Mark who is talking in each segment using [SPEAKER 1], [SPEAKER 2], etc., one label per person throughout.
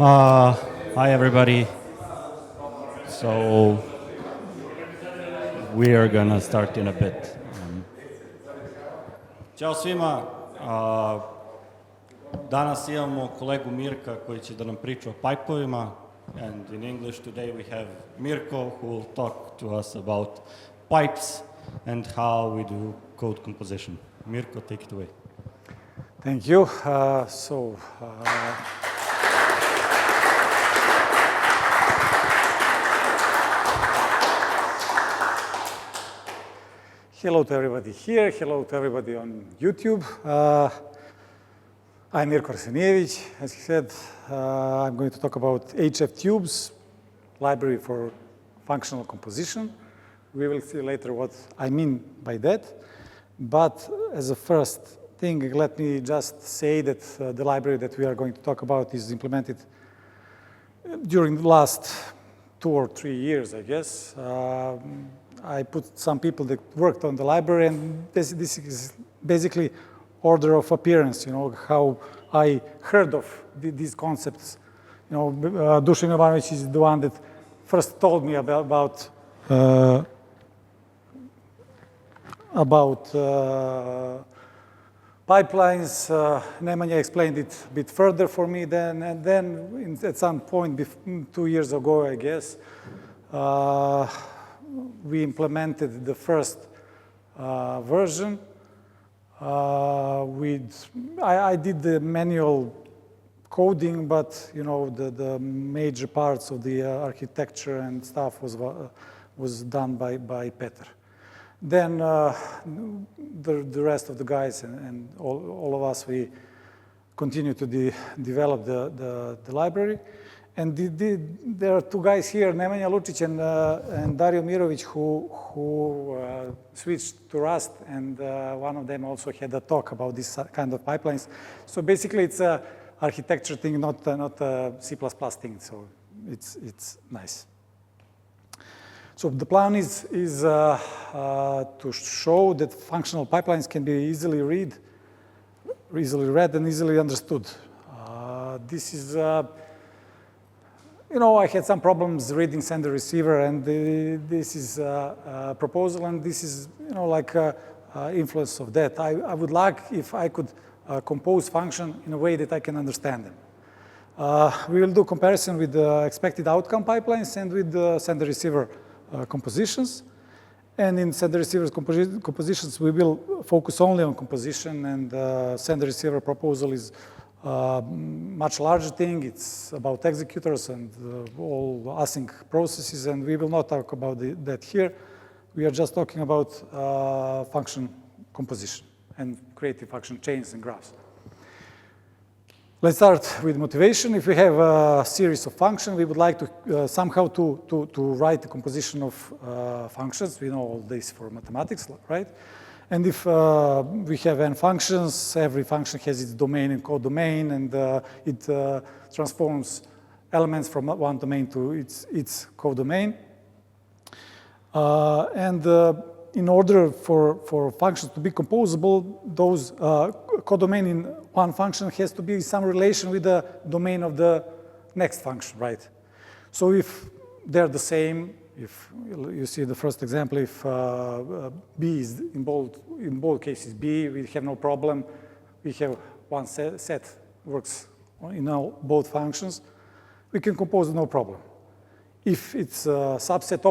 [SPEAKER 1] Hi everybody. So we are gonna start in a bit. Ćao svima. Danas imamo kolegu Mirka koji će da nam priča o pipeovima. And in English today we have Mirko who will talk to us about pipes and how we do code composition. Mirko, take it away.
[SPEAKER 2] Thank you. Hello to everybody here. Hello to everybody on YouTube. I'm Mirko Arsenijević. As he said, I'm going to talk about hftubes, library for functional composition. We will see later what I mean by that. But as a first thing, let me just say that the library that we are going to talk about is implemented during the last 2 or 3 years, I guess. I put some people that worked on the library, and this is basically order of appearance, how I heard of these concepts. Dušan Jovanović is the one that first told me about pipelines. Nemanja explained it a bit further for me then, and then at some point 2 years ago, I guess, we implemented the first version. I did the manual coding, but the major parts of the architecture and stuff was done by Petar. Then the rest of the guys and all of us, we continue to develop the library. And there are 2 guys here, Nemanja Lučić and Dario Mirović, who switched to Rust, and one of them also had a talk about this kind of pipelines. So basically, it's an architecture thing, not a C++ thing. So it's nice. So the plan is to show that functional pipelines can be easily read and easily understood. This is. I had some problems reading sender-receiver, and this is a proposal, and this is, like influence of that. I would like if I could compose function in a way that I can understand them. We will do comparison with the expected outcome pipelines and with the sender-receiver compositions. And in sender-receiver compositions, we will focus only on composition, and sender-receiver proposal is much larger thing. It's about executors and all async processes, and we will not talk about that here. We are just talking about function composition and creating function chains and graphs. Let's start with motivation. If we have a series of functions, we would like to somehow to write the composition of functions. We know all this for mathematics, right? And if we have n functions, every function has its domain and codomain, and it transforms elements from one domain to its codomain. In order for functions to be composable, those codomain in one function has to be some relation with the domain of the next function, right? So if they're the same, if you see the first example, if B is in both cases B, we have no problem. We have one set works in both functions. We can compose no problem. If it's a subset,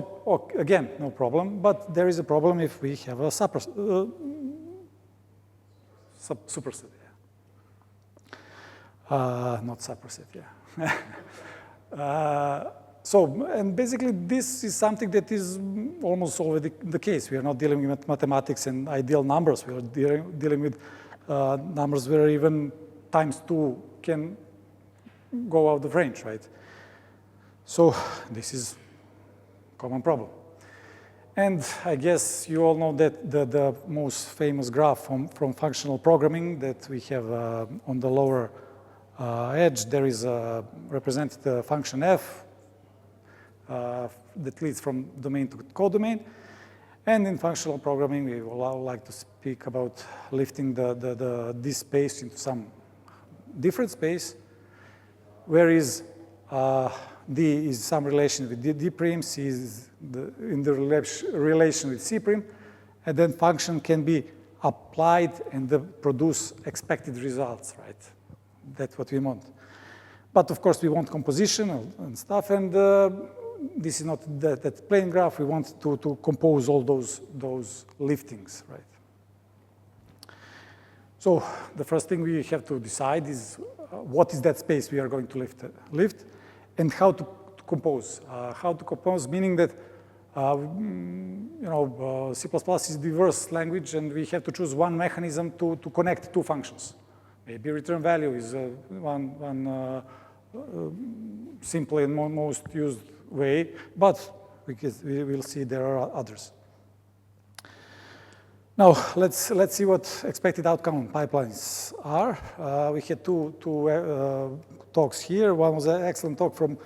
[SPEAKER 2] again, no problem. But there is a problem if we have a superset. Yeah. Not superset. Yeah. And basically, this is something that is almost already the case. We are not dealing with mathematics and ideal numbers. We are dealing with numbers where even ×2 can go out of range, right? So this is a common problem. And I guess you all know that the most famous graph from functional programming that we have on the lower edge, there is a represented function f, that leads from domain to codomain. And in functional programming, we will like to speak about lifting this space into some different space, where is D is some relation with D prime, C is in the relation with C prime, and then function can be applied and produce expected results, right? That's what we want. But of course, we want composition and stuff, and this is not that plain graph. We want to compose all those liftings, right? So the first thing we have to decide is what is that space we are going to lift, and how to compose. How to compose, meaning that C++ is a diverse language, and we have to choose one mechanism to connect two functions. Maybe return value is one simple and most used way, but we will see there are others. Now, let's see what expected outcome pipelines are. We had two talks here. One was an excellent talk from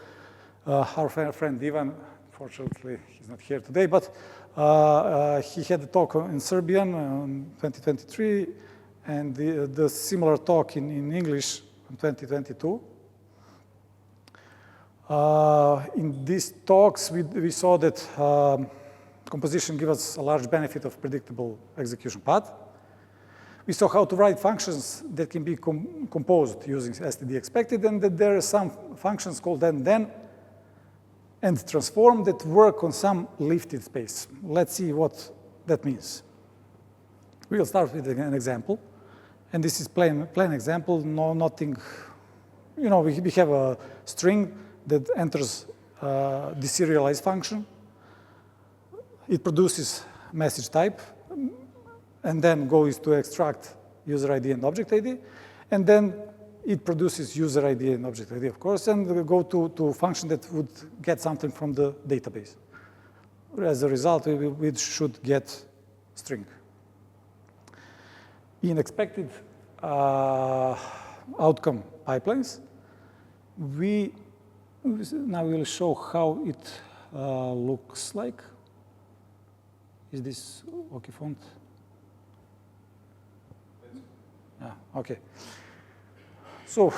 [SPEAKER 2] our friend Ivan. Fortunately, he's not here today, but he had a talk in Serbian in 2023, and the similar talk in English in 2022. In these talks, we saw that composition gives us a large benefit of predictable execution path. We saw how to write functions that can be composed using std expected, and that there are some functions called then and transform that work on some lifted space. Let's see what that means. We'll start with an example, and this is plain example. No, nothing. We have a string that enters the serialize function. It produces message type, and then goes to extract user ID and object ID, and then it produces user ID and object ID, of course, and we go to a function that would get something from the database. As a result, we should get string. In expected outcome pipelines, now we'll show how it looks like. Is this okay font? Yeah, okay. So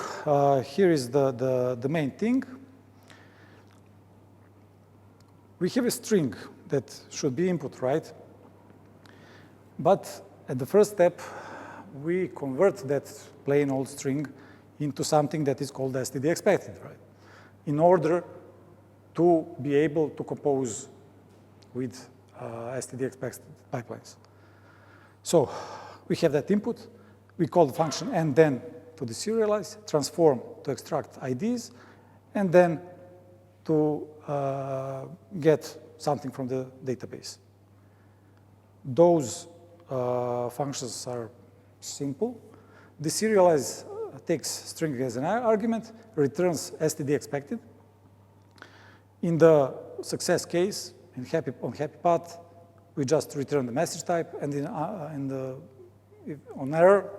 [SPEAKER 2] here is the main thing. We have a string that should be input, right? But at the first step, we convert that plain old string into something that is called std expected, right? In order to be able to compose with std expected pipelines. So we have that input. We call the function and then to deserialize, transform to extract IDs, and then to get something from the database. Those functions are simple. Deserialize takes string as an argument, returns std expected. In the success case, on happy path, we just return the message type, and on error,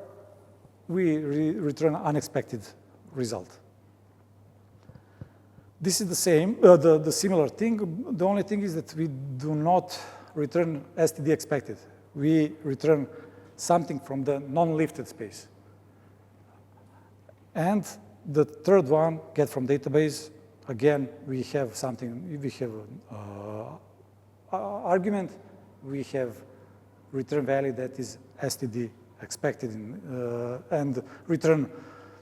[SPEAKER 2] we return unexpected result. This is the same, the similar thing. The only thing is that we do not return std expected. We return something from the non-lifted space. And the third one, get from database. Again, we have something, we have argument, we have return value that is std expected and return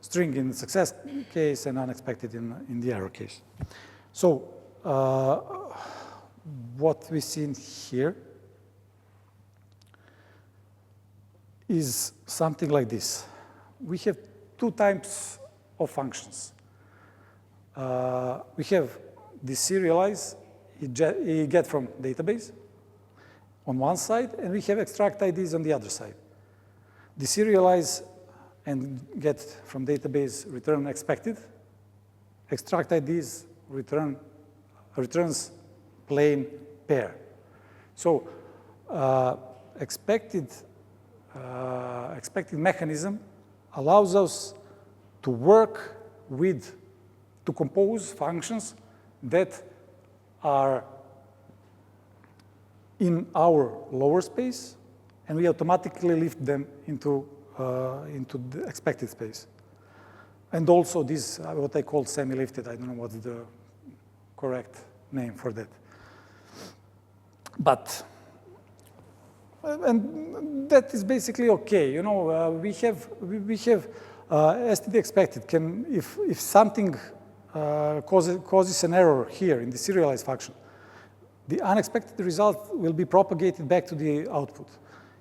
[SPEAKER 2] string in the success case and unexpected in the error case. So what we see here is something like this. We have two types of functions. We have deserialize, you get from database on one side, and we have extract IDs on the other side. Deserialize and get from database return expected. Extract IDs returns plain pair. So expected mechanism allows us to work to compose functions that are in our lower space, and we automatically lift them into the expected space. And also this, what I call semi-lifted. I don't know what's the correct name for that. But, and that is basically okay. You know, we have STD expected. If something causes an error here in the serialized function, the unexpected result will be propagated back to the output.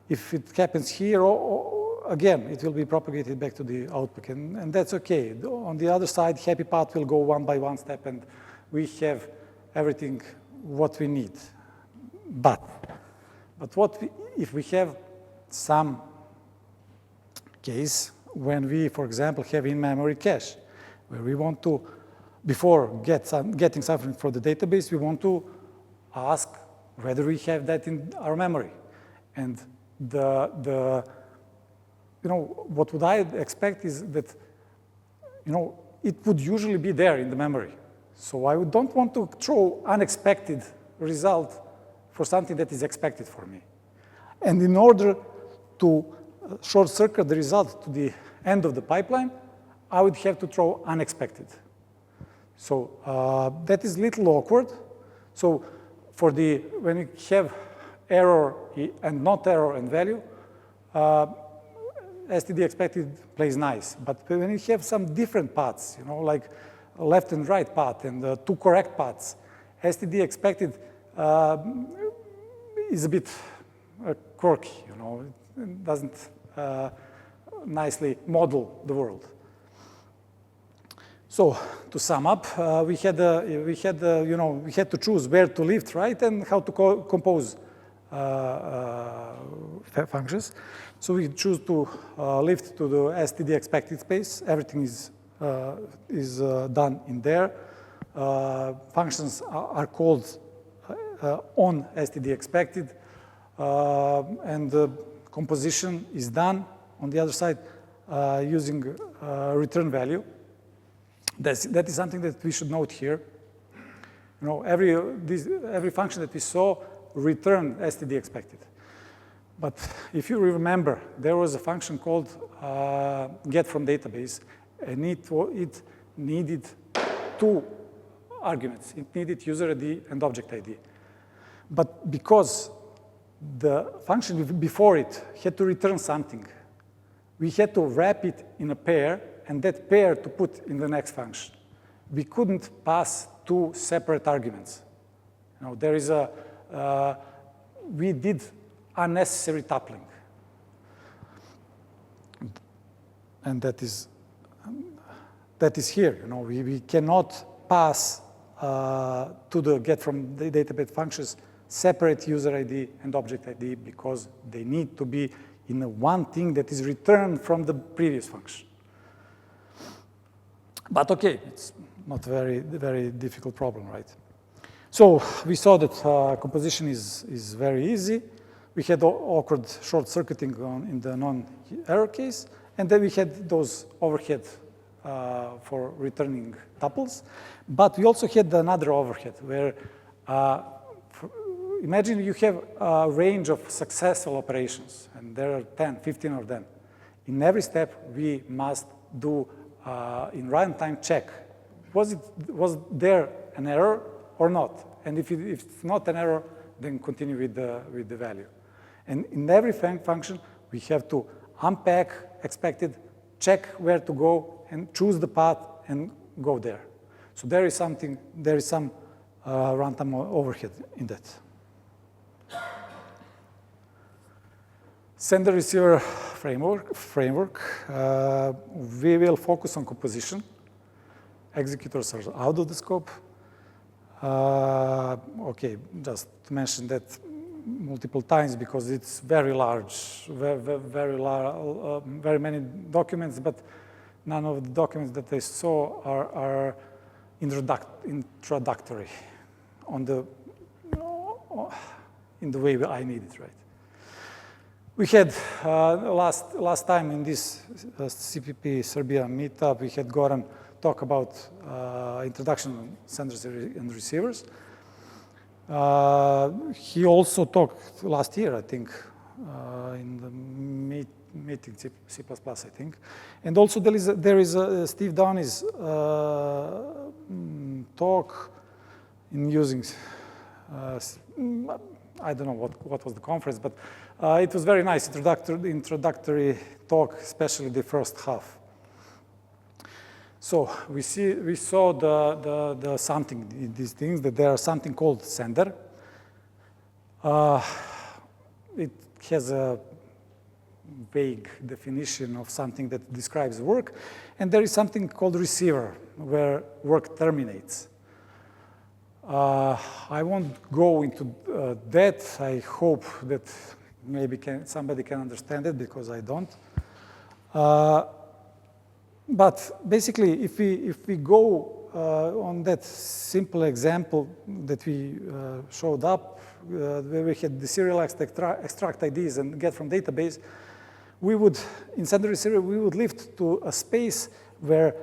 [SPEAKER 2] If it happens here, again, it will be propagated back to the output, and that's okay. On the other side, happy path will go one by one step, and we have everything what we need. But if we have some case when we, for example, have in-memory cache, where we want to, before getting something from the database, we want to ask whether we have that in our memory. And you know, what would I expect is that, you know, it would usually be there in the memory. So I don't want to throw unexpected result for something that is expected for me. And in order to short circuit the result to the end of the pipeline, I would have to throw unexpected. So that is a little awkward. So for when you have error and not error and value, STD expected plays nice. But when you have some different paths, you know, like left and right path and two correct paths, STD expected is a bit quirky, you know. It doesn't nicely model the world. So to sum up, we had to choose where to lift, right, and how to compose functions. So we choose to lift to the STD expected space. Everything is done in there. Functions are called on STD expected, and the composition is done on the other side using return value. That is something that we should note here. You know, every function that we saw returned STD expected. But if you remember, there was a function called get from database, and it needed two arguments. It needed user ID and object ID. But because the function before it had to return something, we had to wrap it in a pair, and that pair to put in the next function. We couldn't pass two separate arguments. You know, there is we did unnecessary tupling. And that is here. You know, we cannot pass to the get from the database functions separate user ID and object ID because they need to be in one thing that is returned from the previous function. But okay, it's not very, very difficult problem, right? So we saw that composition is very easy. We had awkward short circuiting in the non-error case, and then we had those overhead for returning tuples. But we also had another overhead where, imagine you have a range of successful operations, and there are 10, 15 of them. In every step, we must do in runtime check. Was there an error or not? And if it's not an error, then continue with the value. And in every function, we have to unpack expected, check where to go, and choose the path and go there. So there is some runtime overhead in that. Sender-receiver framework. We will focus on composition. Executors are out of the scope. Okay, just to mention that multiple times because it's very large, very many documents, but none of the documents that I saw are introductory in the way I need it, right? We had last time in this CPP Serbia meetup, we had Goran talk about introduction of senders and receivers. He also talked last year, I think, in the meeting C++, I think. And also there is Steve Downey's talk in using, I don't know what was the conference, but it was very nice introductory talk, especially the first half. So we saw the something in these things, that there are something called sender. It has a vague definition of something that describes work, and there is something called receiver, where work terminates. I won't go into that. I hope that maybe somebody can understand it, because I don't. But basically, if we go on that simple example that we showed up, where we had the serialized extract IDs and get from database, we would, in sender receiver, we would lift to a space where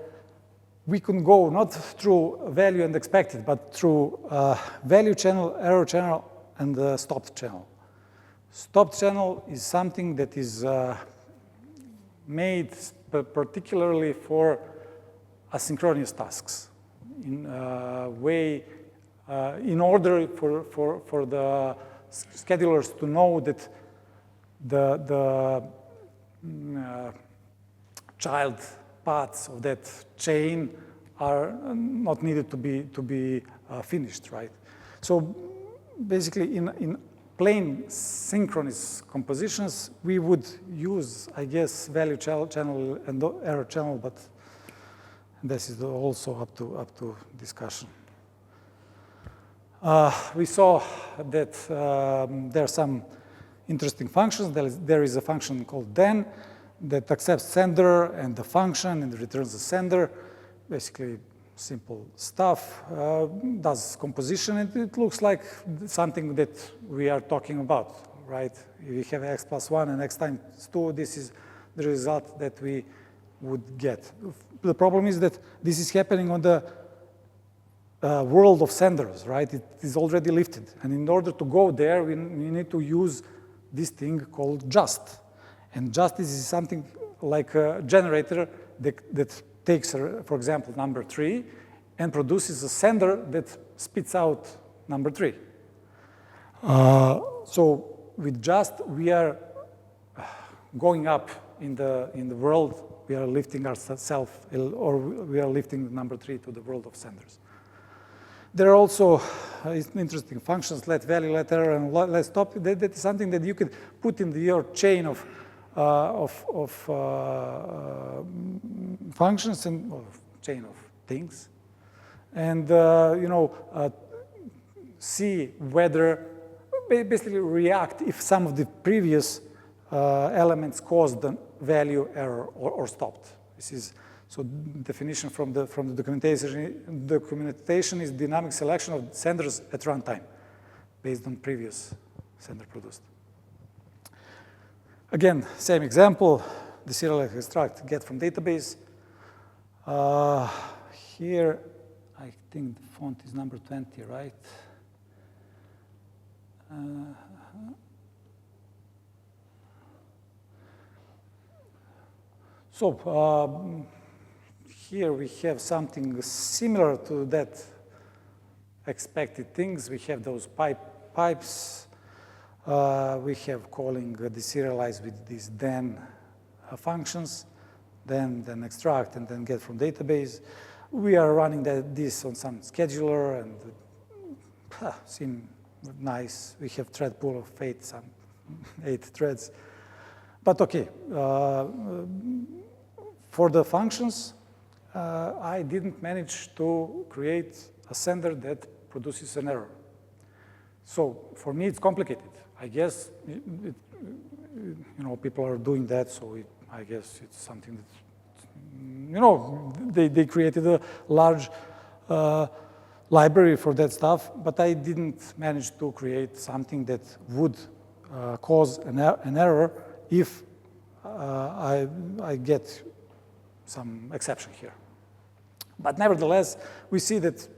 [SPEAKER 2] we can go not through value and expected, but through value channel, error channel, and stopped channel. Stopped channel is something that is made particularly for asynchronous tasks, in order for the schedulers to know that the child paths of that chain are not needed to be finished, right? So basically, in plain synchronous compositions, we would use, I guess, value channel and error channel, but this is also up to discussion. We saw that there are some interesting functions. There is a function called then that accepts sender and the function and returns the sender. Basically, simple stuff. Does composition, and it looks like something that we are talking about, right? We have x plus 1 and x times 2. This is the result that we would get. The problem is that this is happening on the world of senders, right? It is already lifted. And in order to go there, we need to use this thing called just. And just is something like a generator that takes, for example, number 3 and produces a sender that spits out number 3. So with just, we are going up in the world. We are lifting ourselves, or we are lifting number 3 to the world of senders. There are also interesting functions, let value, let error, and let stop. That is something that you could put in your chain of functions and chain of things, and see whether, basically react if some of the previous elements caused the value, error, or stopped. This is so definition from the documentation. Documentation is dynamic selection of senders at runtime based on previous sender produced. Again, same example, the serial extract get from database. Here, I think the font is number 20, right? So here we have something similar to that expected things. We have those pipes. We have calling deserialize with these then functions, then extract, and then get from database. We are running this on some scheduler, and seem nice. We have thread pool of 8 threads. But okay, for the functions, I didn't manage to create a sender that produces an error. So for me, it's complicated. I guess people are doing that, so I guess it's something that they created a large library for that stuff, but I didn't manage to create something that would cause an error if I get some exception here. But nevertheless, we see that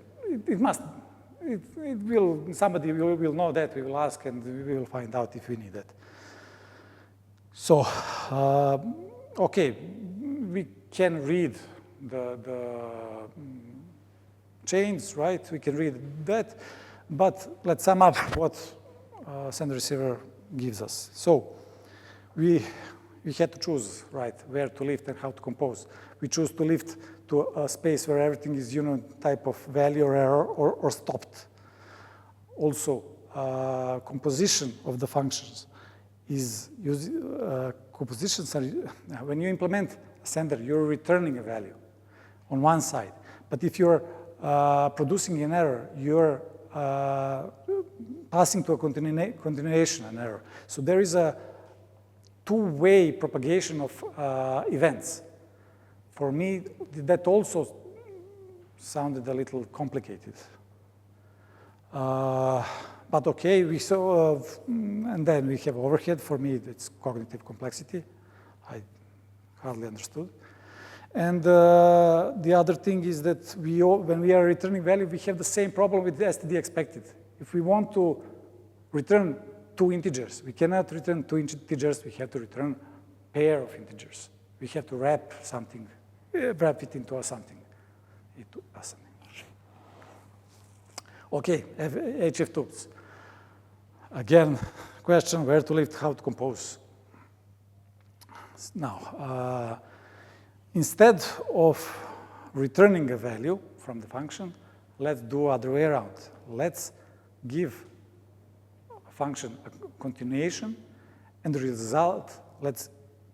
[SPEAKER 2] somebody will know that, we will ask, and we will find out if we need that. So, okay, we can read the chains, right? We can read that, but let's sum up what sender receiver gives us. So, we had to choose, right, where to lift and how to compose. We choose to lift to a space where everything is type of value or error or stopped. Also, composition of the functions is compositions are, when you implement a sender, you're returning a value on one side. But if you're producing an error, you're passing to a continuation an error. So there is a two-way propagation of events. For me, that also sounded a little complicated. But okay, we saw, and then we have overhead. For me, it's cognitive complexity. I hardly understood. And the other thing is that when we are returning value, we have the same problem with the std expected. If we want to return two integers, we cannot return two integers. We have to return a pair of integers. We have to wrap something, wrap it into something. Okay, hftubes. Again, question, where to lift, how to compose. Now, instead of returning a value from the function, let's do other way around. Let's give a function a continuation, and the result, let's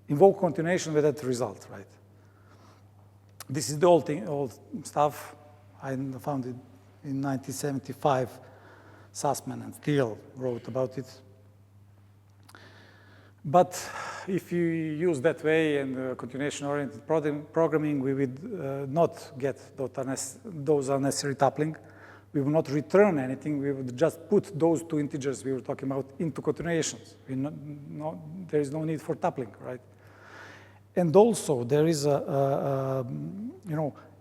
[SPEAKER 2] invoke continuation with that result, right? This is the old stuff. I found it in 1975. Sussman and Steele wrote about it. But if you use that way and continuation-oriented programming, we would not get those unnecessary tupling. We will not return anything. We would just put those two integers we were talking about into continuations. There is no need for tupling, right? And also, there is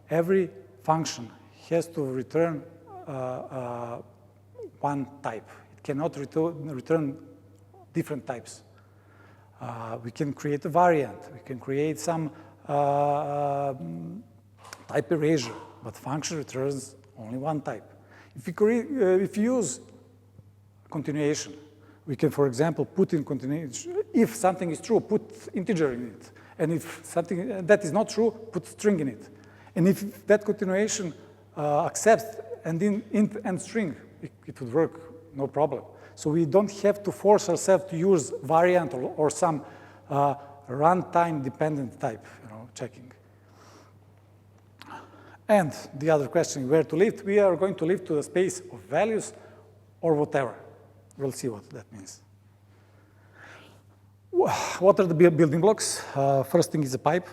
[SPEAKER 2] every function has to return one type. It cannot return different types. We can create a variant. We can create some type erasure, but function returns only one type. If you use continuation, we can, for example, put in continuation. If something is true, put integer in it. And if something that is not true, put string in it. And if that continuation accepts and int and string, it would work, no problem. So we don't have to force ourselves to use variant or some runtime dependent type, checking. And the other question, where to lift? We are going to lift to the space of values or whatever. We'll see what that means. What are the building blocks? First thing is a pipe.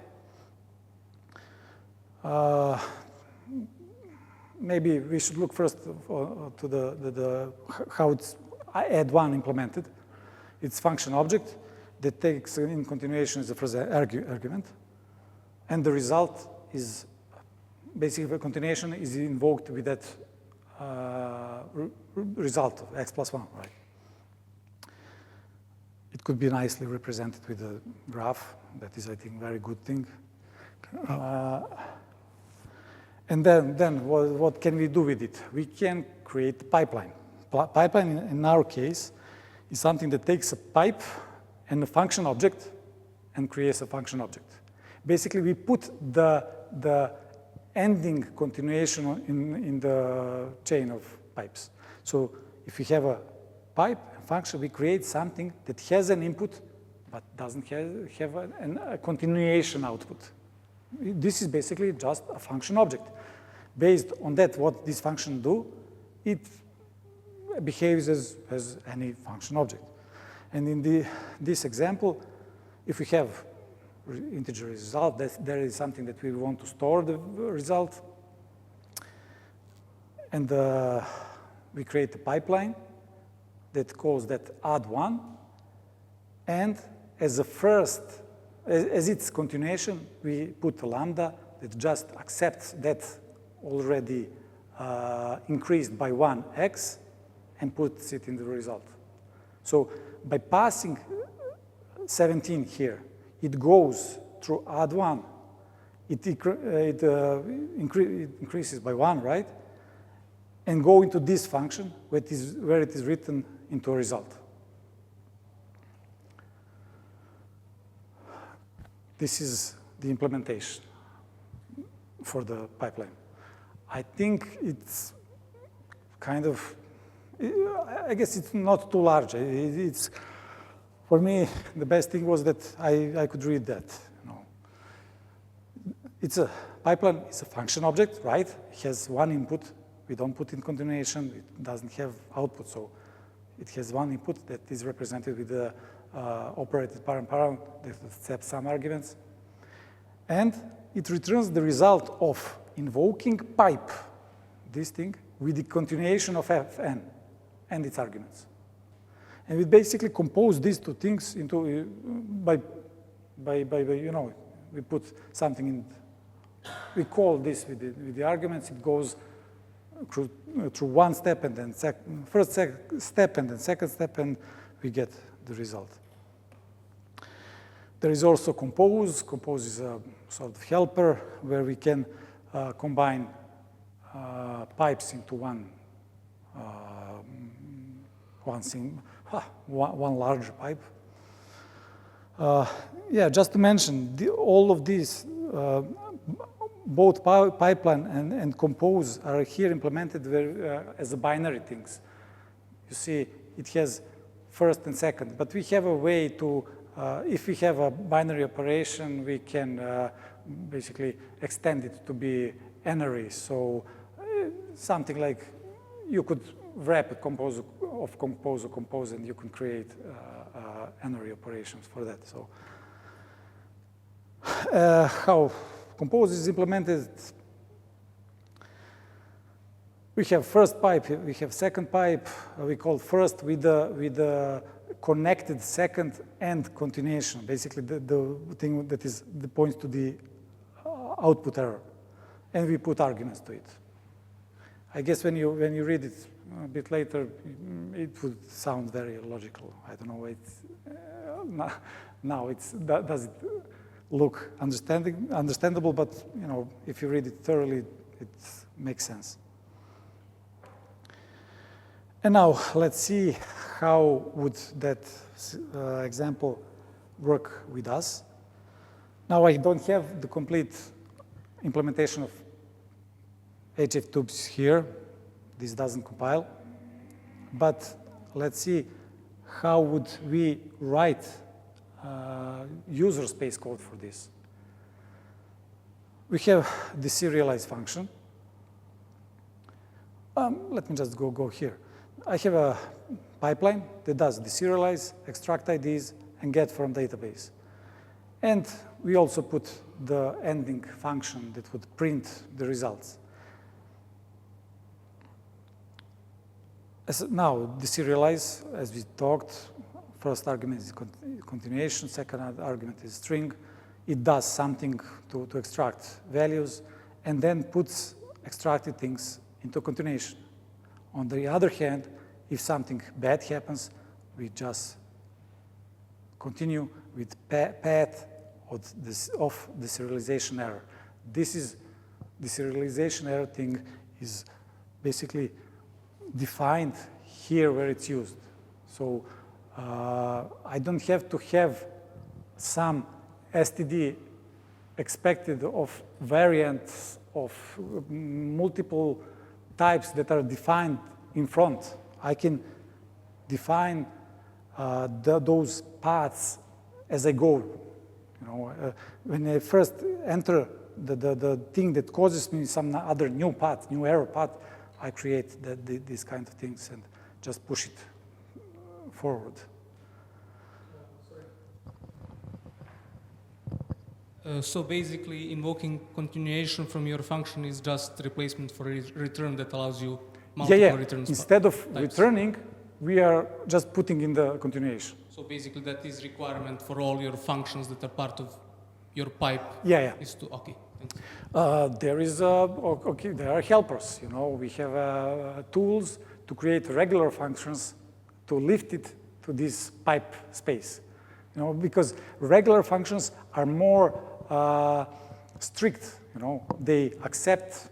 [SPEAKER 2] Maybe we should look first to how it's add one implemented. It's function object that takes in continuation as the first argument. And the result is basically the continuation is invoked with that result of x plus 1, right? It could be nicely represented with a graph. That is, I think, a very good thing. And then what can we do with it? We can create a pipeline. Pipeline, in our case, is something that takes a pipe and a function object and creates a function object. Basically, we put the ending continuation in the chain of pipes. So if we have a pipe and function, we create something that has an input but doesn't have a continuation output. This is basically just a function object. Based on that, what this function do, it behaves as any function object. And in this example, if we have integer result, there is something that we want to store the result. And we create a pipeline that calls that add one. And as its continuation, we put a lambda that just accepts that already increased by 1x and puts it in the result. So by passing 17 here. It goes through add 1. It increases by 1, right? And go into this function where it is written into a result. This is the implementation for the pipeline. I think it's kind of, I guess it's not too large. It's, for me, the best thing was that I could read that. You know. It's a pipeline, it's a function object, right? It has one input. We don't put in continuation. It doesn't have output, so it has one input that is represented with the operated parent that accepts some arguments. And it returns the result of invoking pipe, this thing, with the continuation of fn and its arguments. And we basically compose these two things into, by you know, we put something in, we call this with the arguments, it goes through one step and then first step and then second step, and we get the result. There is also compose. Compose is a sort of helper where we can combine pipes into one large pipe. Yeah, just to mention, all of these, both pipeline and compose are here implemented as a binary things. You see, it has first and second, but we have a way to, if we have a binary operation, we can basically extend it to be n-ary. So something like you could wrap a compose, and you can create n-ary operations for that. So how compose is implemented? We have first pipe, we have second pipe. We call first with the connected second and continuation. Basically, the thing that is the points to the output error, and we put arguments to it. I guess when you read it a bit later, it would sound very logical. I don't know. It's now does it look understandable? But you know, if you read it thoroughly, it makes sense. And now let's see how would that example work with us. Now I don't have the complete implementation of hftubes here. This doesn't compile. But let's see how would we write user space code for this. We have the serialize function. Let me just go here. I have a pipeline that does deserialize, extract IDs, and get from database. And we also put the ending function that would print the results. Now, deserialize, as we talked, first argument is continuation, second argument is string. It does something to extract values, and then puts extracted things into continuation. On the other hand, if something bad happens, we just continue with path of the serialization error. The serialization error thing is basically defined here where it's used. So I don't have to have some STD expected of variants of multiple types that are defined in front. I can define those paths as I go. You know, when I first enter the thing that causes me some other new path, new error path, I create these kind of things and just push it forward.
[SPEAKER 3] So basically, invoking continuation from your function is just replacement for a return that allows you multiple returns.
[SPEAKER 2] Instead of returning, we are just putting in the continuation.
[SPEAKER 3] So basically, that is requirement for all your functions that are part of your pipe. Is to okay. Thanks.
[SPEAKER 2] There are helpers. You know, we have tools to create regular functions to lift it to this pipe space. You know, because regular functions are more strict, you know. They accept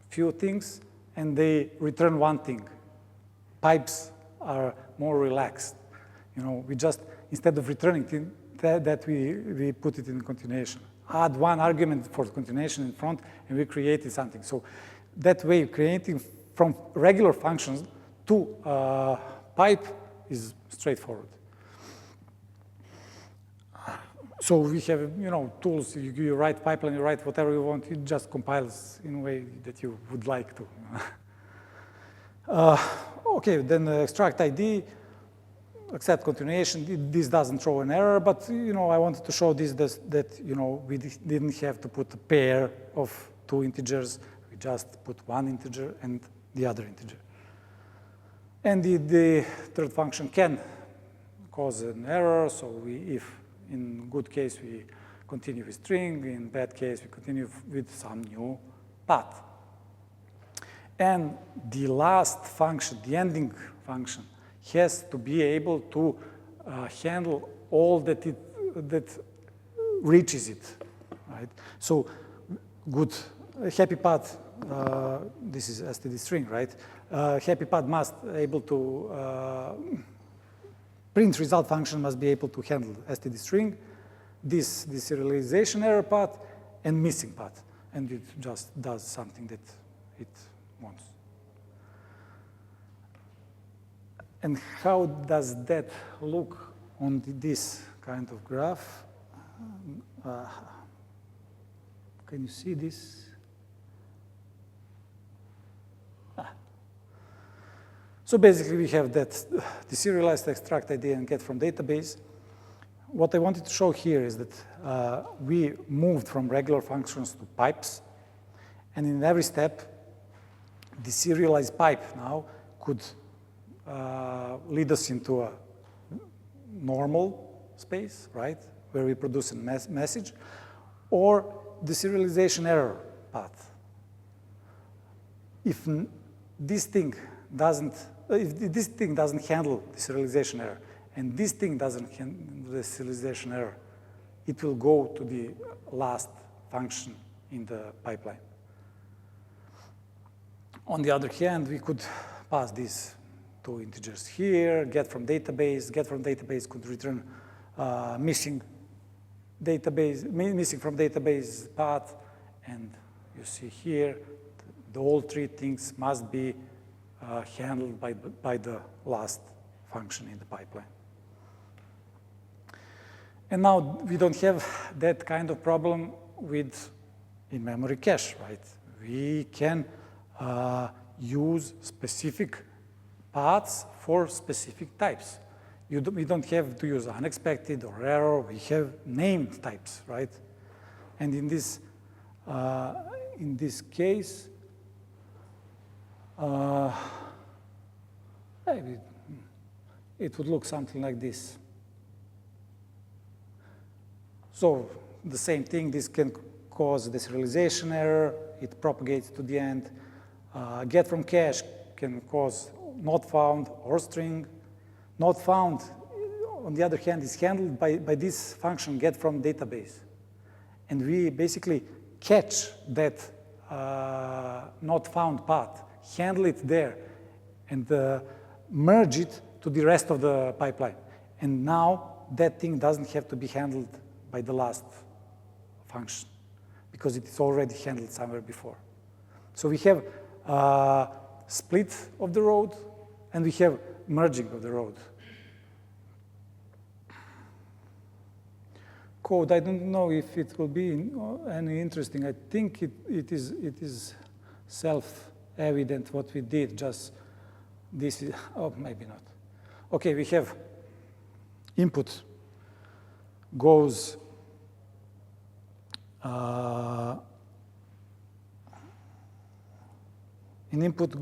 [SPEAKER 2] few things and they return one thing. Pipes are more relaxed. You know, we just, instead of returning that we put it in continuation. Add one argument for continuation in front and we created something. So that way, creating from regular functions to pipe is straightforward. So we have, you know, tools. You write pipeline, you write whatever you want. It just compiles in a way that you would like to. Okay, then extract ID, accept continuation. This doesn't throw an error, but you know, I wanted to show this that you know we didn't have to put a pair of two integers. We just put one integer and the other integer. And the third function can cause an error. So if in good case we continue with string, in bad case we continue with some new path. And the last function, the ending function, has to be able to handle all that reaches it, right? So good, happy path, this is std string, right? Happy path must able to, print result function must be able to handle std string, this serialization error path, and missing path. And it just does something that it wants. And how does that look on this kind of graph? Can you see this? So basically we have that deserialized extract ID and get from database. What I wanted to show here is that we moved from regular functions to pipes, and in every step, the serialized pipe now could lead us into a normal space, right, where we produce a message, or the serialization error path. If this thing doesn't handle the serialization error, and this thing doesn't handle the serialization error, it will go to the last function in the pipeline. On the other hand, we could pass these two integers here, get from database. Get from database could return missing from database path, and you see here, all three things must be handled by the last function in the pipeline. And now we don't have that kind of problem with in-memory cache, right? We can use specific paths for specific types. We don't have to use unexpected or error. We have named types, right? And in this case, maybe it would look something like this. So the same thing, this can cause deserialization error. It propagates to the end. Get from cache can cause not found or string. Not found, on the other hand, is handled by this function get from database. And we basically catch that not found path, handle it there, and merge it to the rest of the pipeline. And now that thing doesn't have to be handled by the last function because it's already handled somewhere before. So we have split of the road and we have merging of the road. Code, I don't know if it will be any interesting. I think it is self-evident what we did, just this is, oh, maybe not. Okay, we have input goes in input,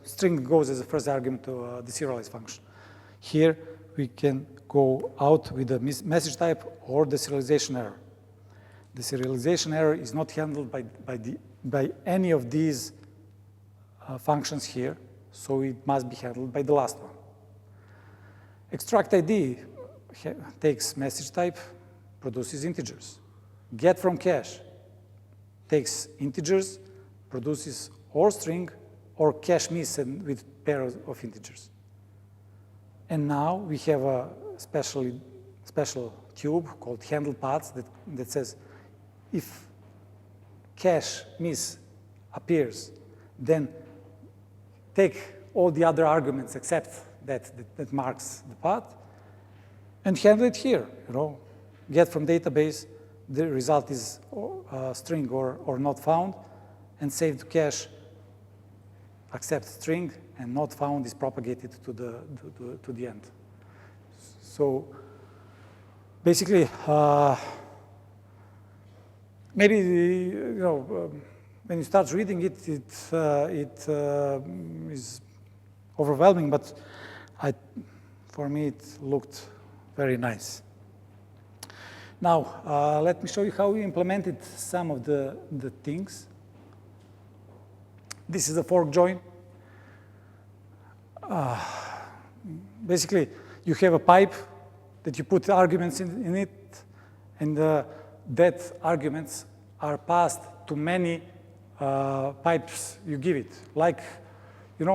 [SPEAKER 2] string goes as the first argument to the serialized function. Here we can go out with the message type or the serialization error. The serialization error is not handled by any of these functions here, so it must be handled by the last one. Extract ID takes message type, produces integers. Get from cache takes integers, produces or string or cache miss and with pair of integers. And now we have a special tube called handle paths that says if cache miss appears, then take all the other arguments except that marks the path and handle it here. Get from database, the result is string or not found, and save to cache, accept string, and not found is propagated to the end. So basically, maybe when you start reading it, it is overwhelming, but for me it looked very nice. Now, let me show you how we implemented some of the things. This is a fork join. Basically, you have a pipe that you put arguments in it, and that arguments are passed to many pipes you give it. Like you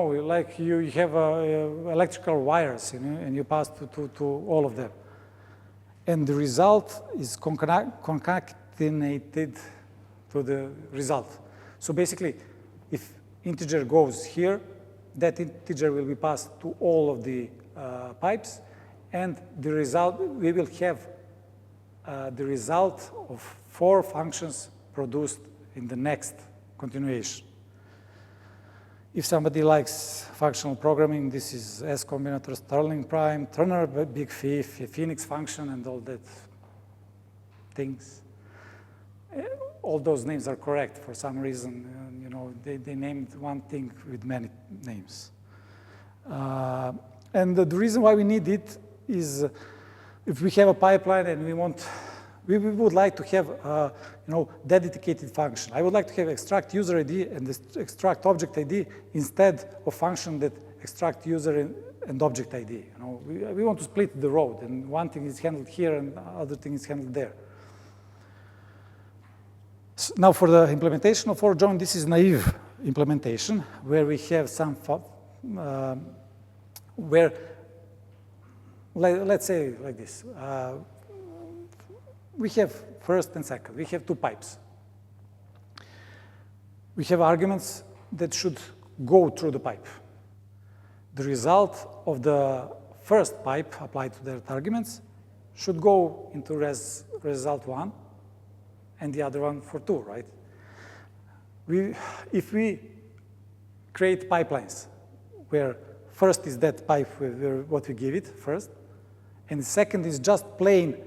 [SPEAKER 2] have electrical wires, and you pass to all of them. And the result is concatenated to the result. So basically, if integer goes here, that integer will be passed to all of the pipes, and the result, we will have the result of 4 functions produced in the next continuation. If somebody likes functional programming, this is S combinator, Stirling prime, Turner, big Phoenix function, and all that things. All those names are correct for some reason. They named one thing with many names. And the reason why we need it is if we have a pipeline and we would like to have dedicated function. I would like to have extract user ID and extract object ID instead of function that extract user and object ID. We want to split the road, and one thing is handled here and the other thing is handled there. So now for the implementation of fork join, this is naive implementation where we have some where let's say like this. We have first and second. We have 2 pipes. We have arguments that should go through the pipe. The result of the first pipe applied to their arguments should go into result 1 and the other one for 2, right? If we create pipelines where first is that pipe where what we give it first, and the second is just plain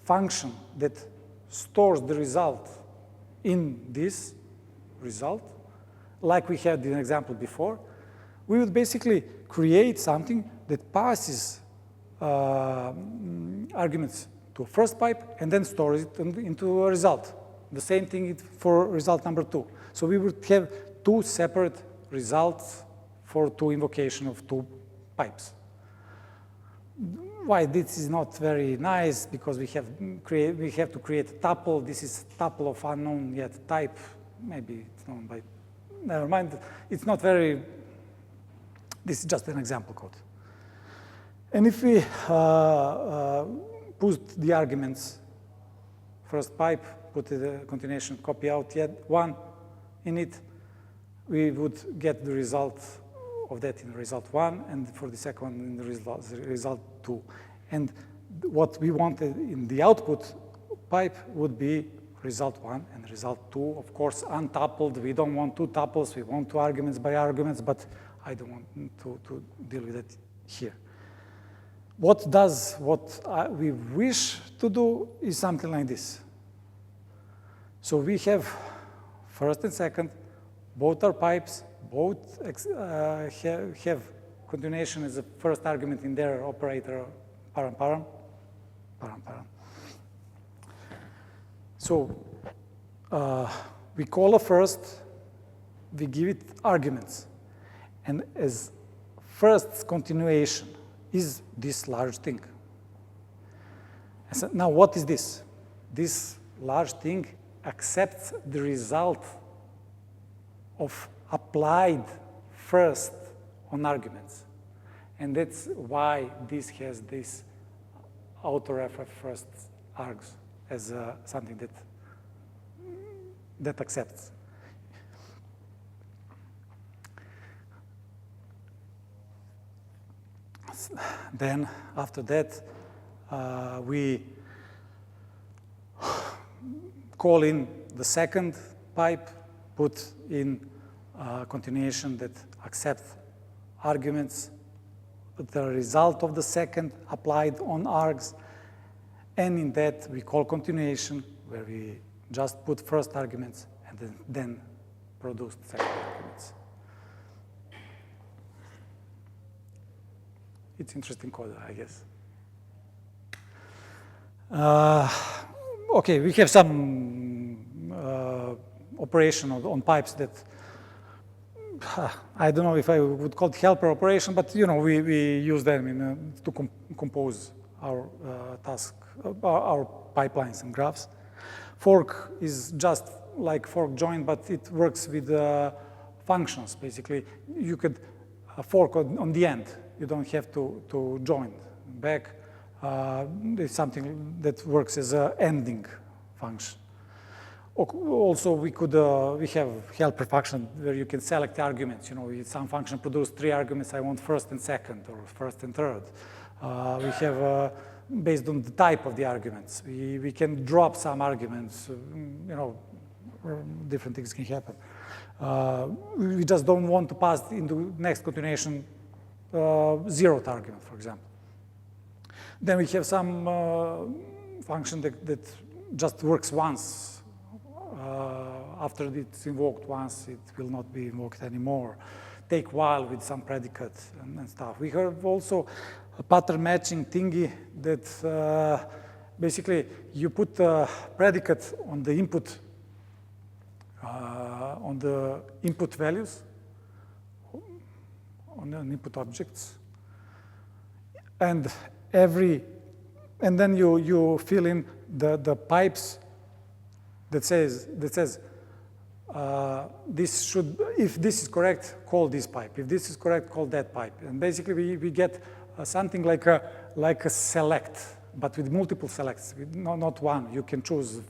[SPEAKER 2] function that stores the result in this result, like we had in the example before, we would basically create something that passes arguments to a first pipe and then stores it into a result. The same thing for result number 2. So we would have 2 separate results for 2 invocation of 2 pipes. Why this is not very nice? Because we have to create a tuple. This is a tuple of unknown yet type. Maybe it's known by. Never mind. It's not very. This is just an example code. And if we put the arguments, first pipe, put the continuation, copy out yet 1 in it, we would get the result of that in result 1, and for the second one in the result 2. And what we wanted in the output pipe would be result 1 and result 2, of course, untoupled. We don't want 2 tuples, we want 2 arguments by arguments, but I don't want to deal with that here. What we wish to do is something like this. So we have first and second, both are pipes, both have continuation as a first argument in their operator, param, param, param, param. So we call a first, we give it arguments. And as first continuation is this large thing. So now what is this? This large thing accepts the result of applied first on arguments. And that's why this has this auto-refer first args as something that accepts. Then after that, we call in the second pipe, put in continuation that accepts arguments, the result of the second applied on args, and in that we call continuation, where we just put first arguments and then produce the second arguments. It's interesting code, I guess. Okay, we have some operation on pipes that I don't know if I would call it helper operation, but we use them to compose our task, our pipelines and graphs. Fork is just like fork join, but it works with functions. Basically, you could fork on the end. You don't have to join back. It's something that works as an ending function. Also, we have helper function where you can select arguments. Some function produce 3 arguments. I want first and second, or first and third. We have based on the type of the arguments. We can drop some arguments. Different things can happen. We just don't want to pass into next continuation 0th argument, for example. Then we have some function that just works once. After it's invoked once, it will not be invoked anymore. Take while with some predicate and stuff. We have also a pattern matching thingy that basically you put a predicate on the input values, on the input objects, and then you fill in the pipes that says this should, if this is correct, call this pipe. If this is correct, call that pipe. And basically we get something like a select, but with multiple selects, not one. You can choose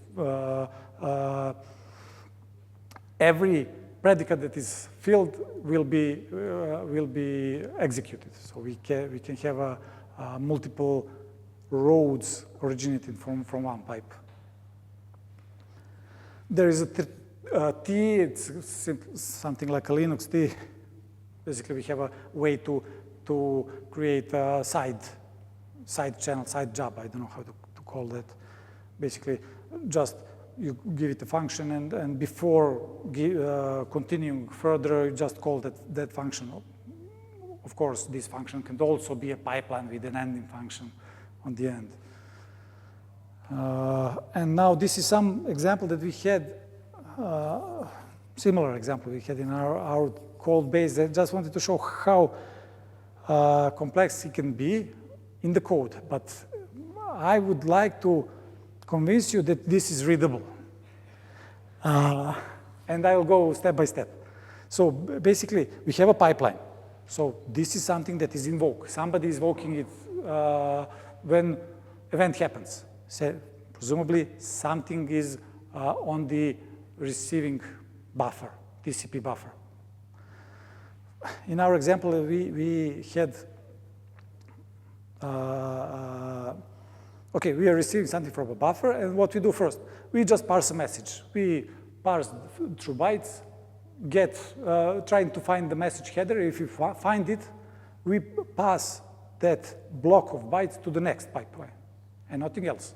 [SPEAKER 2] every predicate that is filled will be executed. So we can have multiple roads originating from one pipe. There is a T, it's something like a Linux T. Basically, we have a way to create a side channel, side job. I don't know how to call that. Basically, just you give it a function, and before continuing further, you just call that function. Of course, this function can also be a pipeline with an ending function on the end. And now this is some example that we had, similar example we had in our code base. I just wanted to show how complex it can be in the code, but I would like to convince you that this is readable. And I'll go step by step. So basically, we have a pipeline. So this is something that is invoked. Somebody is invoking it when event happens. So presumably, something is on the receiving buffer, TCP buffer. In our example, we had, okay, we are receiving something from a buffer, and what we do first, we just parse a message. We parse through bytes, trying to find the message header. If you find it, we pass that block of bytes to the next pipeline, and nothing else.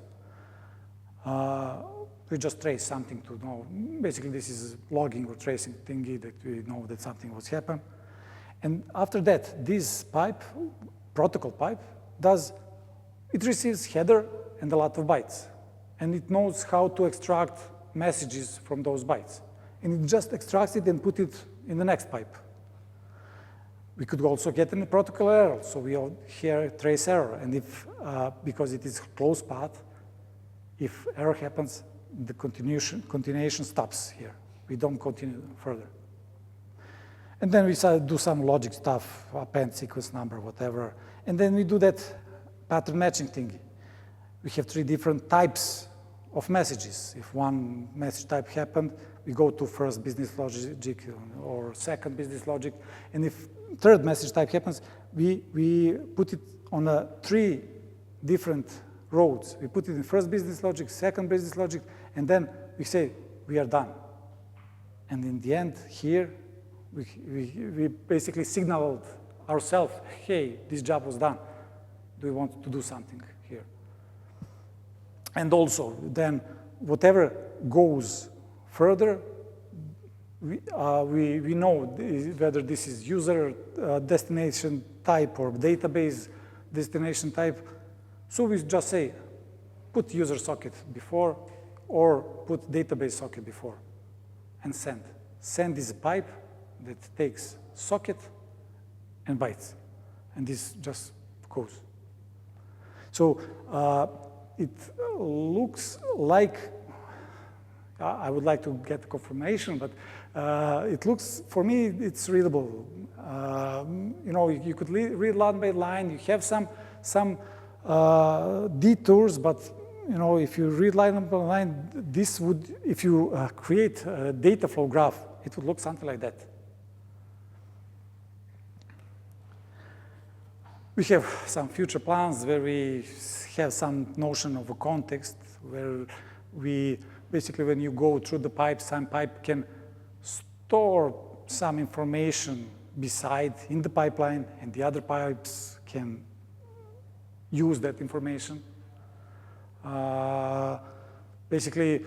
[SPEAKER 2] We just trace something to know. Basically, this is logging or tracing thingy that we know that something was happened. And after that, this pipe, protocol pipe, it receives header and a lot of bytes. And it knows how to extract messages from those bytes. And it just extracts it and puts it in the next pipe. We could also get a protocol error. So we have here trace error. And if, because it is closed path, if error happens, the continuation stops here. We don't continue further. And then we do some logic stuff, append sequence number, whatever. And then we do that pattern matching thing. We have 3 different types of messages. If one message type happened, we go to first business logic or second business logic. And if third message type happens, we put it on 3 different roads. We put it in first business logic, second business logic, and then we say, we are done. And in the end, here, we basically signaled ourselves, hey, this job was done. Do we want to do something here? And also, then, whatever goes further, we know whether this is user destination type or database destination type. So we just say, put user socket before or put database socket before and send. Send is a pipe that takes socket and bytes. And this just goes. So it looks like, I would like to get confirmation, but it looks, for me, it's readable. You know, you could read line by line. You have some detours, but you know, if you read line by line, this would, if you create a data flow graph, it would look something like that. We have some future plans where we have some notion of a context, where we basically, when you go through the pipe, some pipe can store some information beside in the pipeline, and the other pipes can use that information. Basically,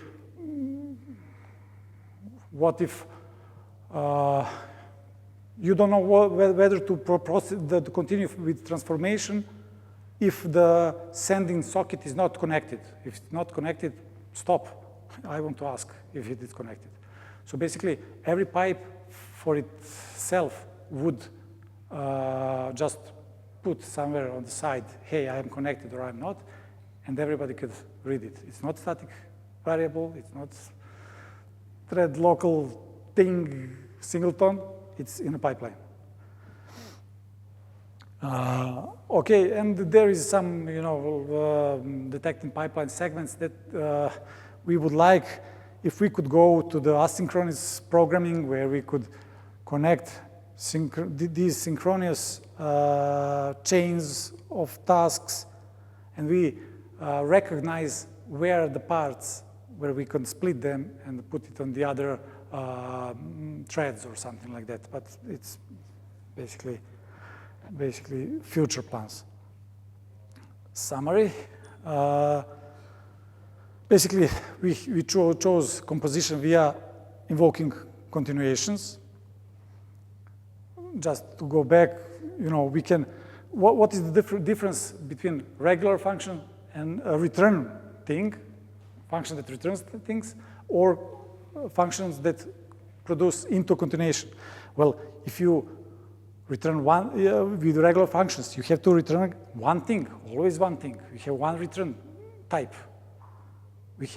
[SPEAKER 2] what if you don't know whether to continue with transformation if the sending socket is not connected? If it's not connected, stop. I want to ask if it is connected. So basically, every pipe for itself would just put somewhere on the side, hey, I am connected or I'm not, and everybody could read it. It's not static variable, it's not thread local thing, singleton, it's in a pipeline. Okay, and there is some, you know, detecting pipeline segments that we would like, if we could go to the asynchronous programming where we could connect these synchronous chains of tasks, and we recognize where are the parts where we can split them and put it on the other threads or something like that. But it's basically future plans. Summary. Basically, we chose composition via invoking continuations. Just to go back, you know, we can, what is the difference between regular function and a return thing, function that returns things, or functions that produce into continuation? Well, if you return one, with regular functions, you have to return one thing, always one thing. You have one return type. We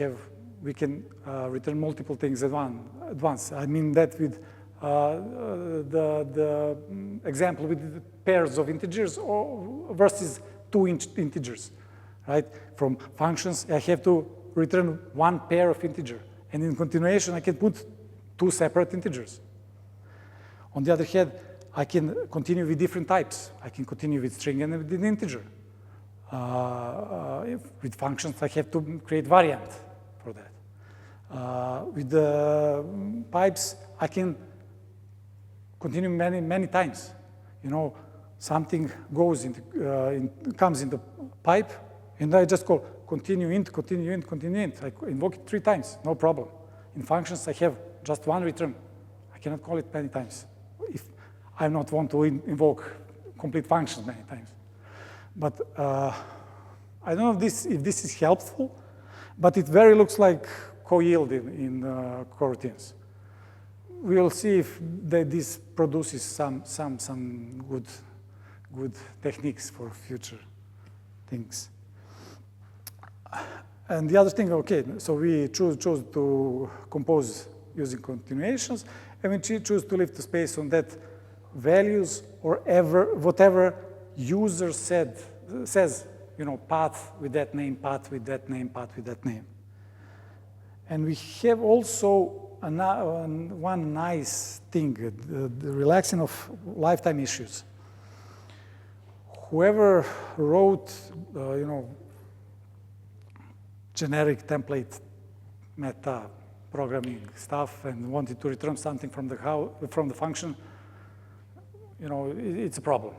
[SPEAKER 2] can return multiple things at once. I mean that with the example with pairs of integers or versus 2 integers, right? From functions, I have to return one pair of integer. And in continuation, I can put 2 separate integers. On the other hand, I can continue with different types. I can continue with string and with an integer. With functions, I have to create variant for that. With the pipes, I can continue many times. You know, something goes into, comes in the pipe, and I just call continue int, continue int, continue int. I invoke it 3 times, no problem. In functions, I have just one return. I cannot call it many times if I not want to invoke complete functions many times. But I don't know if this is helpful, but it very looks like co-yield in coroutines. we will see if this produces some good techniques for future things. And the other thing, okay, so we chose to compose using continuations, and we choose to leave the space on that values or whatever user says, you know, path with that name, path with that name, path with that name. And we have also one nice thing, the relaxing of lifetime issues. Whoever wrote, you know, generic template meta programming stuff and wanted to return something from the function, you know, it's a problem.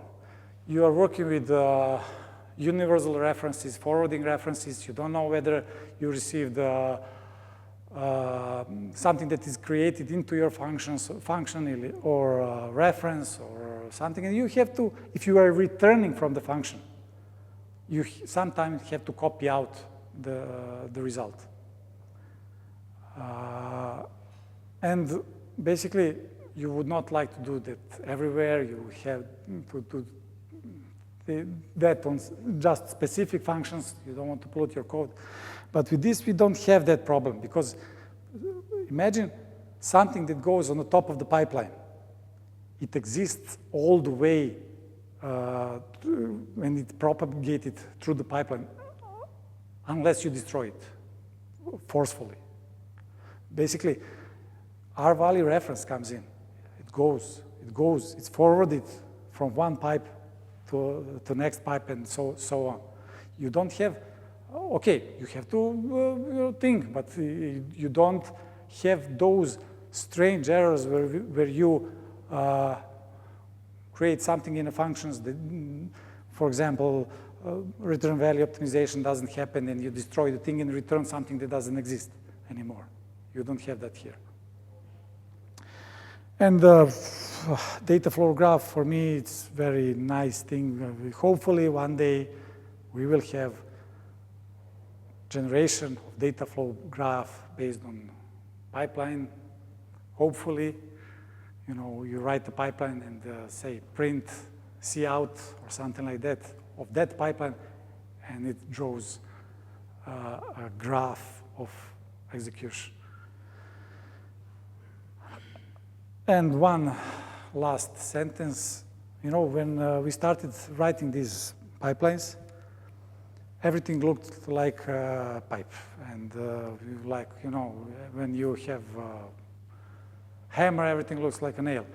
[SPEAKER 2] You are working with universal references, forwarding references. You don't know whether you received something that is created into your function or reference or something. And you have to, if you are returning from the function, you sometimes have to copy out the result. And basically, you would not like to do that everywhere. You have to do that on just specific functions. You don't want to pollute your code. But with this, we don't have that problem, because imagine something that goes on the top of the pipeline. It exists all the way when it's propagated through the pipeline, unless you destroy it forcefully. Basically, our value reference comes in. It goes, it's forwarded from one pipe to the next pipe and so on. You don't have, okay, you have to think, but you don't have those strange errors where you create something in the functions that, for example, return value optimization doesn't happen and you destroy the thing and return something that doesn't exist anymore. You don't have that here. And data flow graph, for me, it's a very nice thing. Hopefully, one day, we will have generation of data flow graph based on pipeline. Hopefully, you know, you write the pipeline and say print cout or something like that of that pipeline, and it draws a graph of execution. And one last sentence, you know, when we started writing these pipelines, everything looked like a pipe. And like, you know, when you have a hammer, everything looks like a nail.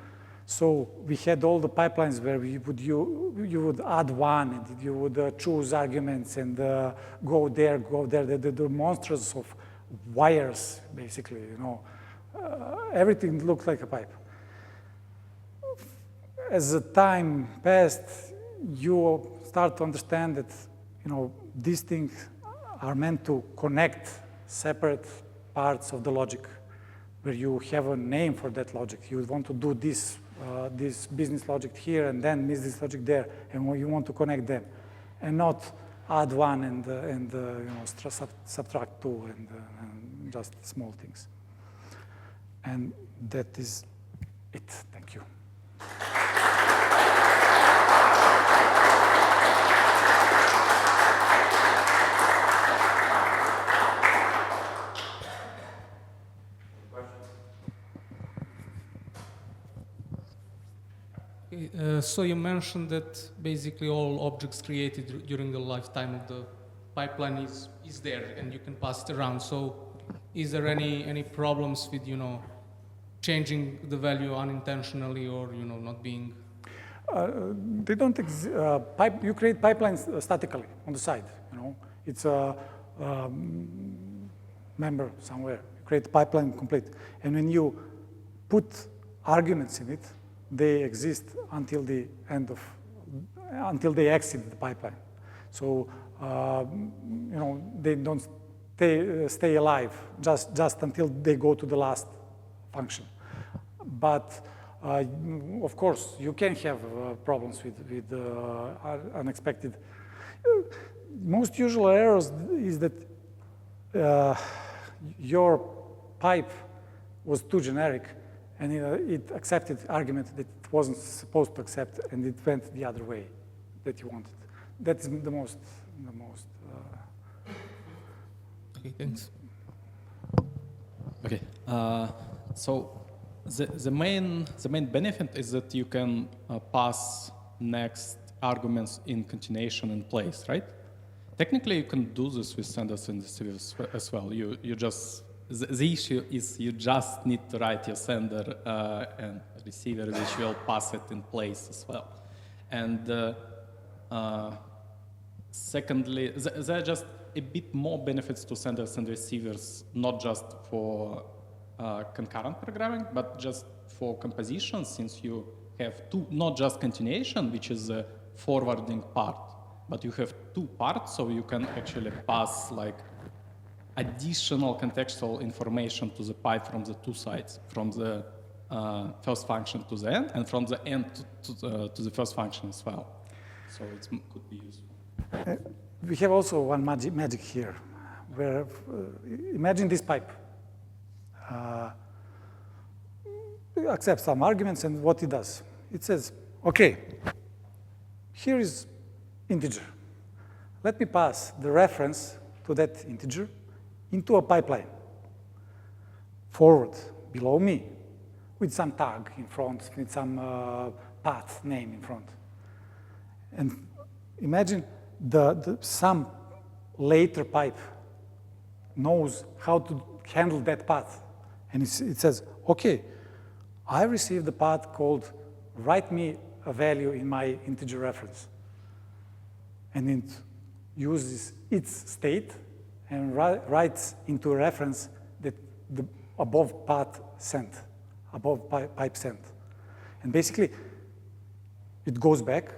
[SPEAKER 2] So we had all the pipelines where you would add one, and you would choose arguments and go there. The monsters of wires, basically, you know. Everything looked like a pipe. As the time passed, you start to understand that, you know, these things are meant to connect separate parts of the logic, where you have a name for that logic. You want to do this business logic here and then business logic there, and you want to connect them, and not add one and you know, subtract two and just small things. And that is it. Thank you.
[SPEAKER 3] So you mentioned that basically all objects created during the lifetime of the pipeline is there, and you can pass it around. So is there any problems with, you know, changing the value unintentionally, or, you know, not being?
[SPEAKER 2] They don't exist. You create pipelines statically on the side. You know, it's a member somewhere. You create the pipeline complete, and when you put arguments in it, they exist until the end of, until they exit the pipeline. So you know, they don't stay alive just until they go to the last function. But of course, you can have problems with unexpected. Most usual errors is that your pipe was too generic, and it accepted argument that it wasn't supposed to accept, and it went the other way that you wanted. That is the most.
[SPEAKER 3] Okay, thanks.
[SPEAKER 4] Okay, so the main benefit is that you can pass next arguments in continuation in place, right? Technically, you can do this with senders and receivers as well. You just the issue is you just need to write your sender and receiver, which will pass it in place as well. And secondly, there are just a bit more benefits to senders and receivers, not just for concurrent programming, but just for composition, since you have two, not just continuation, which is the forwarding part, but you have two parts, so you can actually pass like additional contextual information to the pipe from the two sides, from the first function to the end, and from the end to the first function as well. So it could be useful.
[SPEAKER 2] We have also one magic here, where imagine this pipe. It accepts some arguments, and what it does, it says, okay, here is integer. Let me pass the reference to that integer into a pipeline, forward, below me, with some tag in front, with some path name in front. And imagine some later pipe knows how to handle that path. And it says, okay, I received the path called write me a value in my integer reference. And it uses its state and writes into a reference that the above path sent, above pipe sent. And basically, it goes back.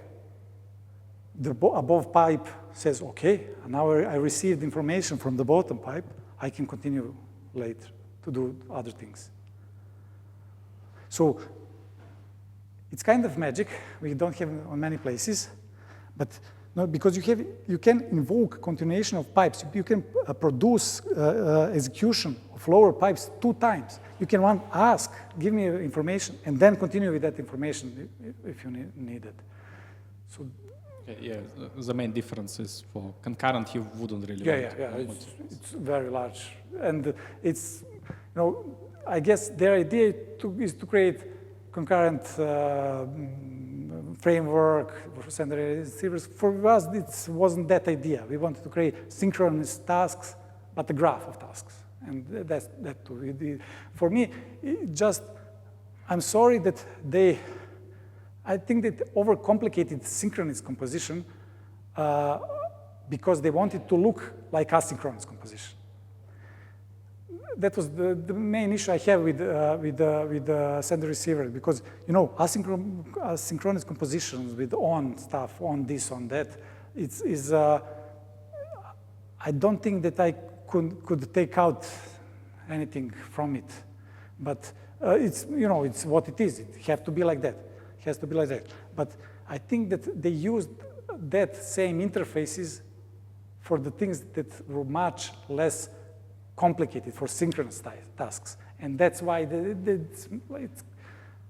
[SPEAKER 2] The above pipe says, okay, now I received information from the bottom pipe. I can continue later to do other things. So it's kind of magic. We don't have it on many places, but no, because you can invoke continuation of pipes. You can produce execution of lower pipes 2 times. You can ask, give me information, and then continue with that information if you need it. So.
[SPEAKER 4] Yeah, the main difference is for concurrent, you wouldn't really want
[SPEAKER 2] it's very large. And it's, I guess their idea is to create concurrent framework for sender and receivers. For us, it wasn't that idea. We wanted to create synchronous tasks, but a graph of tasks. And that's that too. For me, I'm sorry that I think that overcomplicated synchronous composition because they wanted to look like asynchronous composition. That was the main issue I have with sender receiver, because asynchronous compositions with on stuff, on this, on that, I don't think that I could take out anything from it, but it's what it is. It has to be like that. It has to be like that. But I think that they used that same interfaces for the things that were much less complicated for synchronous tasks. And that's why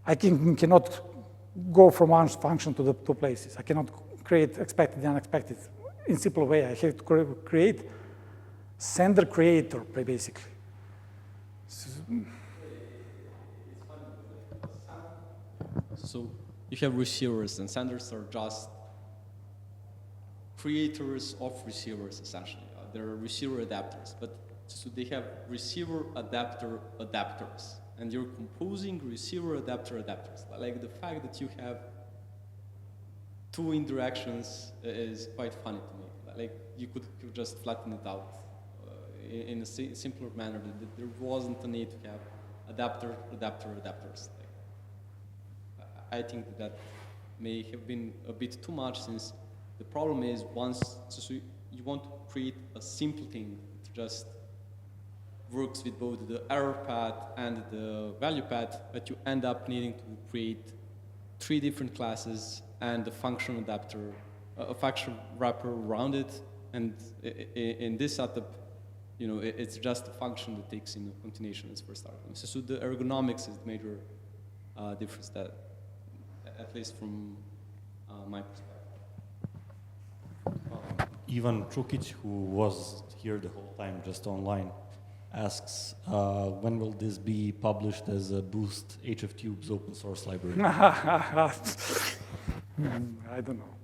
[SPEAKER 2] I cannot go from one function to the 2 places. I cannot create expected and unexpected in simple way. I have to create sender creator, basically.
[SPEAKER 5] So you have receivers, and senders are just creators of receivers, essentially. They're receiver adapters, but so they have receiver adapter adapters, and you're composing receiver adapter adapters. Like the fact that you have 2 interactions is quite funny to me. Like you could just flatten it out in a simpler manner. That there wasn't a need to have adapters. I think that may have been a bit too much, since the problem is so you want to create a simple thing that just works with both the error path and the value path, but you end up needing to create 3 different classes and a function adapter, a function wrapper around it. And in this setup, it's just a function that takes in a continuation as first argument. So the ergonomics is the major difference, that, at least from my perspective.
[SPEAKER 1] Ivan Čukić, who was here the whole time, just online, asks, when will this be published as a Boost hftubes open source library?
[SPEAKER 2] I don't know.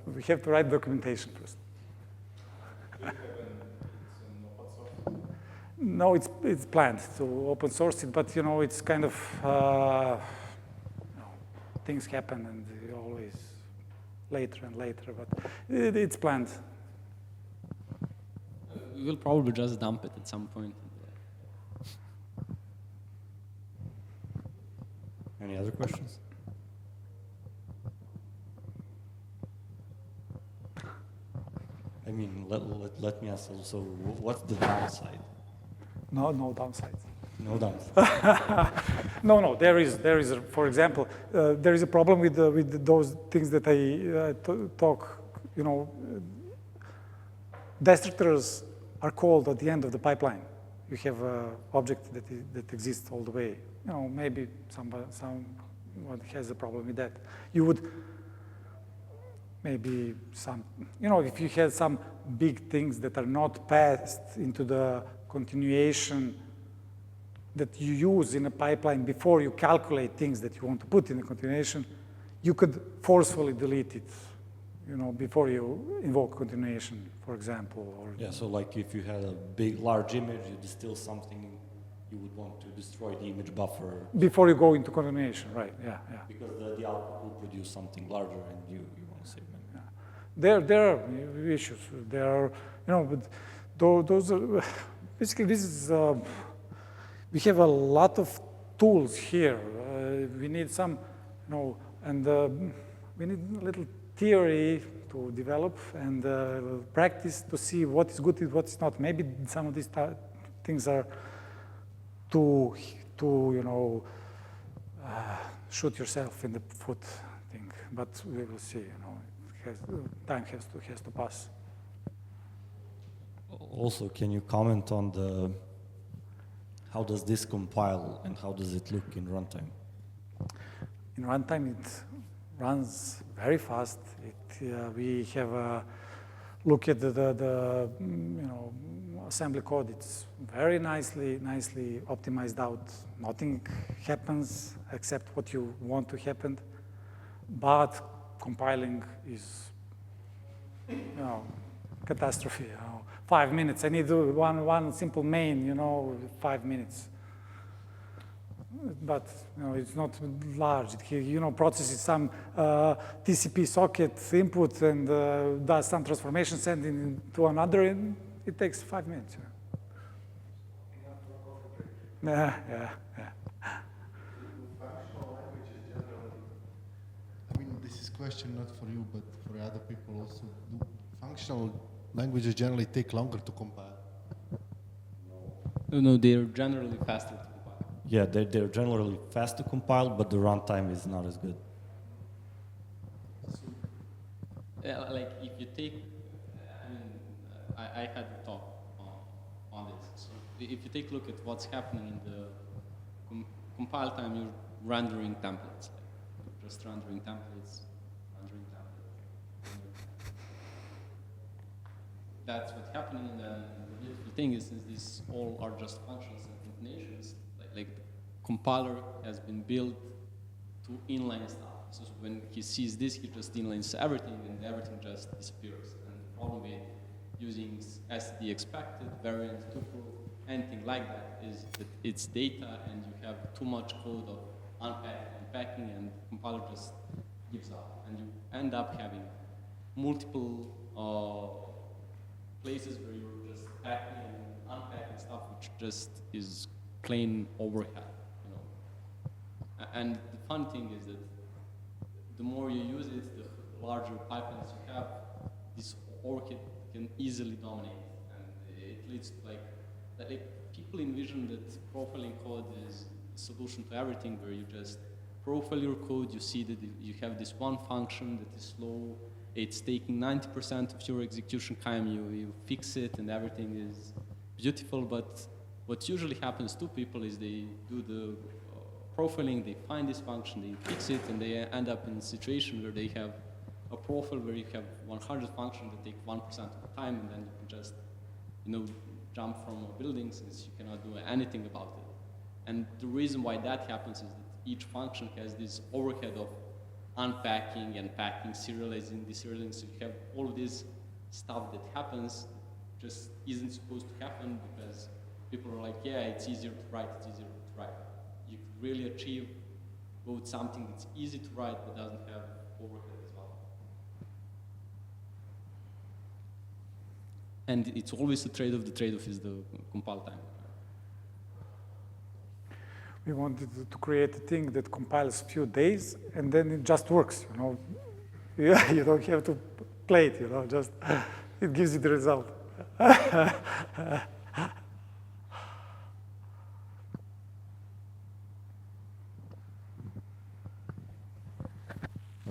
[SPEAKER 2] We have to write documentation first. No, it's planned to open source it, but it's kind of things happen and always later and later. But it's planned.
[SPEAKER 5] We will probably just dump it at some point.
[SPEAKER 1] Any other questions? I mean, let me ask also, what's the downside?
[SPEAKER 2] No downsides.
[SPEAKER 1] No downside.
[SPEAKER 2] No. There is. For example, there is a problem with those things that I talk. Destructors are called at the end of the pipeline. You have an object that exists all the way. Maybe someone has a problem with that. You would maybe if you had some big things that are not passed into the continuation that you use in a pipeline before you calculate things that you want to put in the continuation, you could forcefully delete it, before you invoke continuation, for example. Or
[SPEAKER 1] Yeah, so like if you had a large image, you distill something, you would want to destroy the image buffer.
[SPEAKER 2] Before you go into continuation, right, yeah.
[SPEAKER 1] Because the output will produce something larger and you want to save memory.
[SPEAKER 2] There are issues. There are, but those are, basically this is, we have a lot of tools here. We need some, and we need a little theory to develop and practice to see what is good and what is not. Maybe some of these things are too shoot yourself in the foot thing, but we will see, time has to pass.
[SPEAKER 1] Also, can you comment on how does this compile and how does it look in runtime?
[SPEAKER 2] In runtime, it runs very fast. We have a look at the assembly code. It's very nicely optimized out. Nothing happens except what you want to happen, but compiling is catastrophe. 5 minutes. I need one simple main. 5 minutes. But it's not large. It processes some TCP socket input and does some transformation, sending to another, and it takes 5 minutes. Yeah.
[SPEAKER 6] Functional languages generally, I mean, this is question not for you, but for other people also. Do functional languages generally take longer to compile?
[SPEAKER 5] No, they're generally faster to compile.
[SPEAKER 1] Yeah, they're generally fast to compile, but the runtime is not as good.
[SPEAKER 5] Like if you take, I had a talk on this. So if you take a look at what's happening in the compile time, you're rendering templates. Like just rendering templates. That's what's happening, and then the beautiful thing is, since these all are just functions and combinations, like the compiler has been built to inline stuff. So when he sees this, he just inlines everything, and everything just disappears. And the problem with using as the expected, variant, tuple, anything like that is that it's data, and you have too much code of unpacking, and the compiler just gives up, and you end up having multiple places where you're just packing and unpacking stuff, which just is plain overhead, And the fun thing is that the more you use it, the larger pipelines you have, this ORCID can easily dominate, and it leads to like people envision that profiling code is a solution to everything, where you just profile your code, you see that you have this one function that is slow, it's taking 90% of your execution time, you fix it and everything is beautiful, but what usually happens to people is they do the profiling, they find this function, they fix it, and they end up in a situation where they have a profile where you have 100 functions that take 1% of the time, and then you can just, jump from a building since you cannot do anything about it. And the reason why that happens is that each function has this overhead of unpacking and packing, serializing, deserializing, so you have all of this stuff that happens just isn't supposed to happen because people are like, yeah, it's easier to write, it's easier to write. You could really achieve both something that's easy to write but doesn't have overhead as well. And it's always a trade-off. The trade-off is the compile time.
[SPEAKER 2] We wanted to create a thing that compiles few days and then it just works, Yeah, you don't have to play it, just it gives you the result.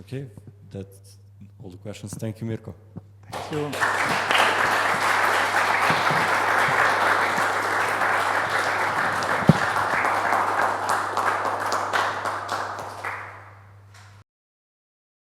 [SPEAKER 1] Okay, that's all the questions. Thank you, Mirko.
[SPEAKER 2] Thank you.